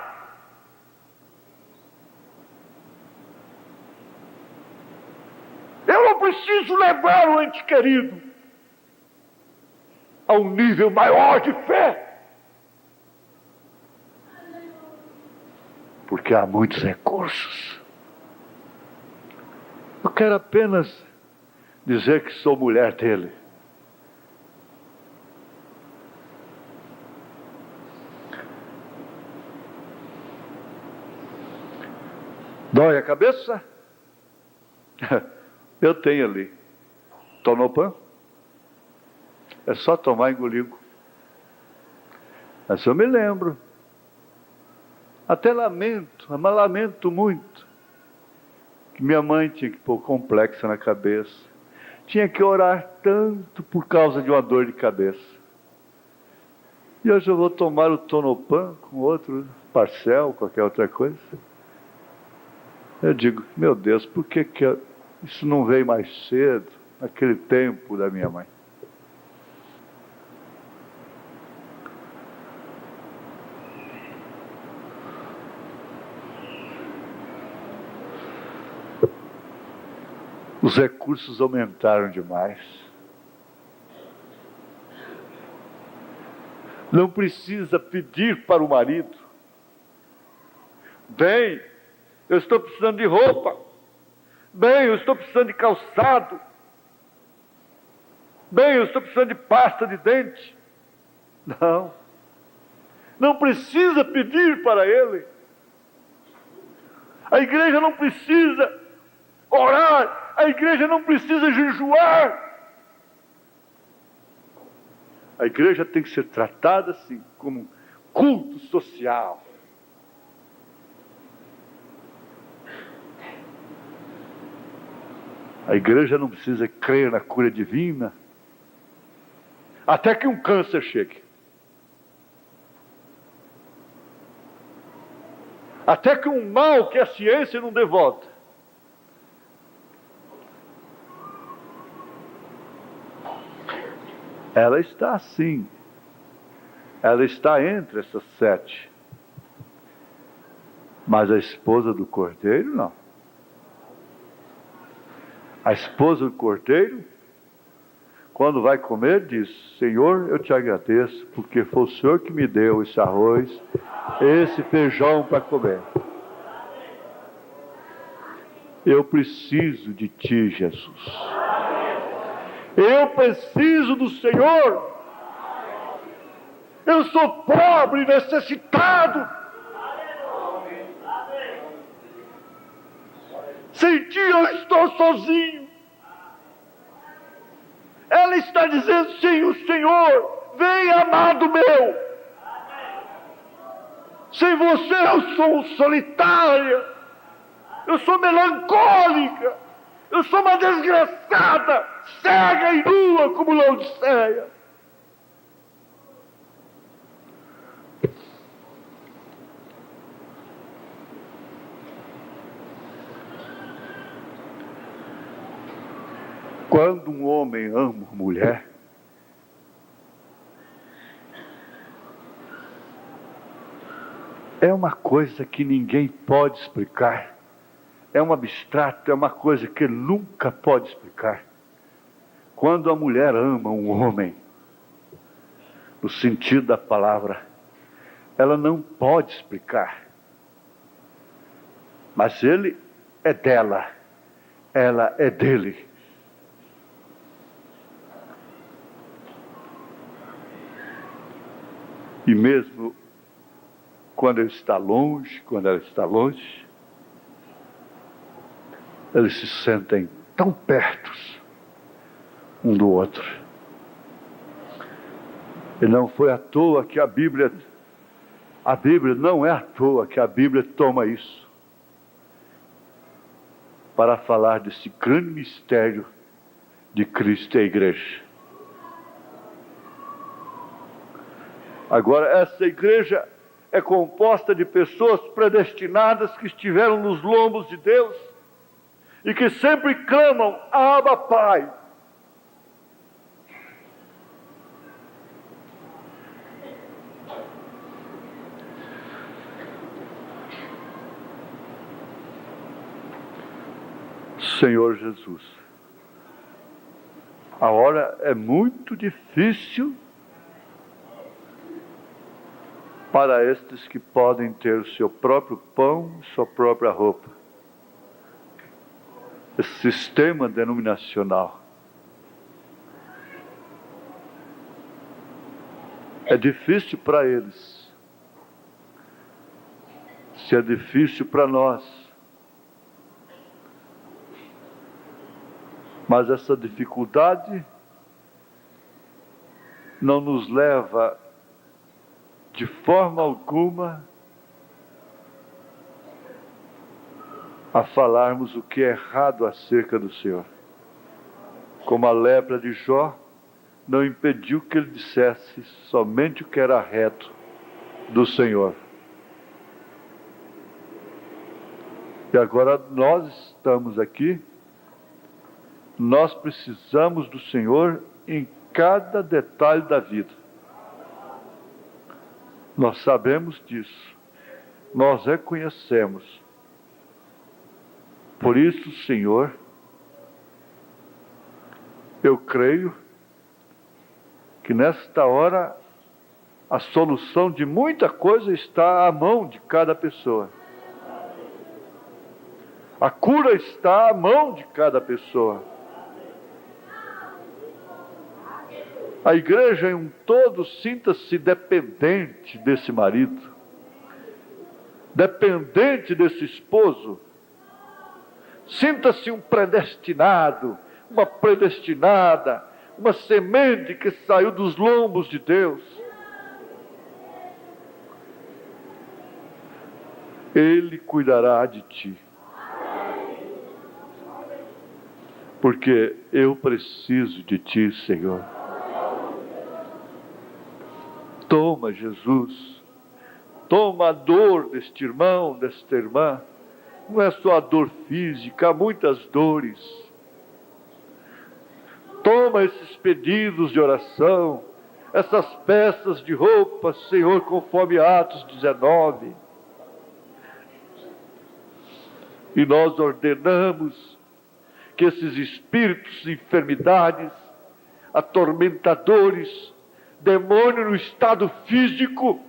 Eu não preciso levar o ente querido a um nível maior de fé. Porque há muitos recursos. Eu quero apenas dizer que sou mulher dele. Dói a cabeça? Eu tenho ali Tonopan. É só tomar e engolir. Mas eu me lembro. Até lamento, mas lamento muito, que minha mãe tinha que pôr complexo na cabeça. Tinha que orar tanto por causa de uma dor de cabeça. E hoje eu vou tomar o Tonopan com outro Parcel, qualquer outra coisa. Eu digo: meu Deus, por que isso não veio mais cedo, naquele tempo da minha mãe? Os recursos aumentaram demais. Não precisa pedir para o marido: bem, eu estou precisando de roupa. Bem, eu estou precisando de calçado. Bem, eu estou precisando de pasta de dente. Não. Não precisa pedir para ele. A igreja não precisa orar. A igreja não precisa jejuar. A igreja tem que ser tratada assim, como um culto social. A igreja não precisa crer na cura divina, até que um câncer chegue. Até que um mal que a ciência não dê volta. Ela está assim. Ela está entre essas 7. Mas a esposa do Cordeiro, não. A esposa do Cordeiro, quando vai comer, diz: Senhor, eu te agradeço, porque foi o Senhor que me deu esse arroz, esse feijão para comer. Eu preciso de ti, Jesus. Eu preciso do Senhor. Eu sou pobre, necessitado. Sem ti eu estou sozinho. Ela está dizendo: sim, o Senhor, vem, amado meu. Sem você eu sou solitária, eu sou melancólica, eu sou uma desgraçada, cega e nua como Laodiceia. Quando um homem ama uma mulher, é uma coisa que ninguém pode explicar. É um abstrato, é uma coisa que ele nunca pode explicar. Quando a mulher ama um homem, no sentido da palavra, ela não pode explicar. Mas ele é dela, ela é dele. E mesmo quando ele está longe, quando ela está longe, eles se sentem tão perto um do outro. E não foi à toa que a Bíblia não é à toa que a Bíblia toma isso para falar desse grande mistério de Cristo e a igreja. Agora, essa igreja é composta de pessoas predestinadas que estiveram nos lombos de Deus e que sempre clamam: Abba, Pai. Senhor Jesus, a hora é muito difícil para estes que podem ter o seu próprio pão, sua própria roupa. Esse sistema denominacional é difícil para eles. Se é difícil para nós, mas essa dificuldade não nos leva de forma alguma a falarmos o que é errado acerca do Senhor. Como a lepra de Jó não impediu que ele dissesse somente o que era reto do Senhor. E agora nós estamos aqui, nós precisamos do Senhor em cada detalhe da vida. Nós sabemos disso, nós reconhecemos. Por isso, Senhor, eu creio que nesta hora a solução de muita coisa está à mão de cada pessoa. A cura está à mão de cada pessoa. A igreja em um todo sinta-se dependente desse marido, dependente desse esposo. Sinta-se um predestinado, uma predestinada, uma semente que saiu dos lombos de Deus. Ele cuidará de ti. Porque eu preciso de ti, Senhor. Toma, Jesus, toma a dor deste irmão, desta irmã. Não é só a dor física, há muitas dores. Toma esses pedidos de oração, essas peças de roupa, Senhor, conforme Atos 19. E nós ordenamos que esses espíritos de enfermidades, atormentadores, demônio no estado físico,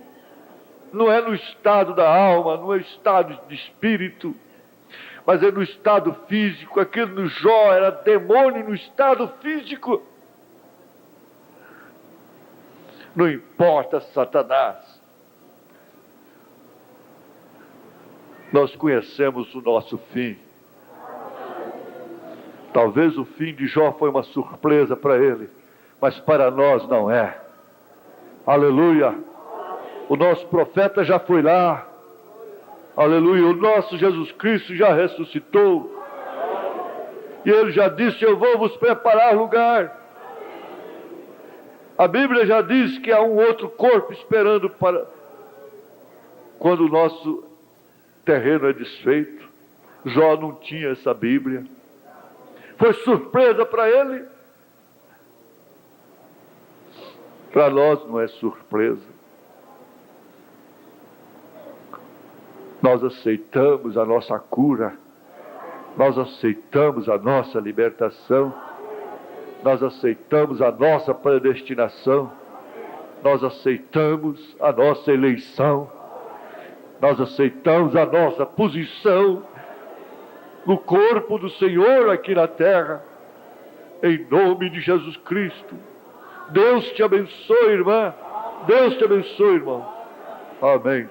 não é no estado da alma, não é no estado de espírito, mas é no estado físico. Aquilo no Jó era demônio no estado físico. Não importa, Satanás, nós conhecemos o nosso fim. Talvez o fim de Jó foi uma surpresa para ele, mas para nós não é. Aleluia! O nosso profeta já foi lá. Aleluia! O nosso Jesus Cristo já ressuscitou. E ele já disse: eu vou vos preparar lugar. A Bíblia já diz que há um outro corpo esperando para quando o nosso terreno é desfeito. Jó não tinha essa Bíblia. Foi surpresa para ele. Para nós não é surpresa. Nós aceitamos a nossa cura. Nós aceitamos a nossa libertação. Nós aceitamos a nossa predestinação. Nós aceitamos a nossa eleição. Nós aceitamos a nossa posição no corpo do Senhor aqui na terra. Em nome de Jesus Cristo. Deus te abençoe, irmã. Deus te abençoe, irmão. Amém.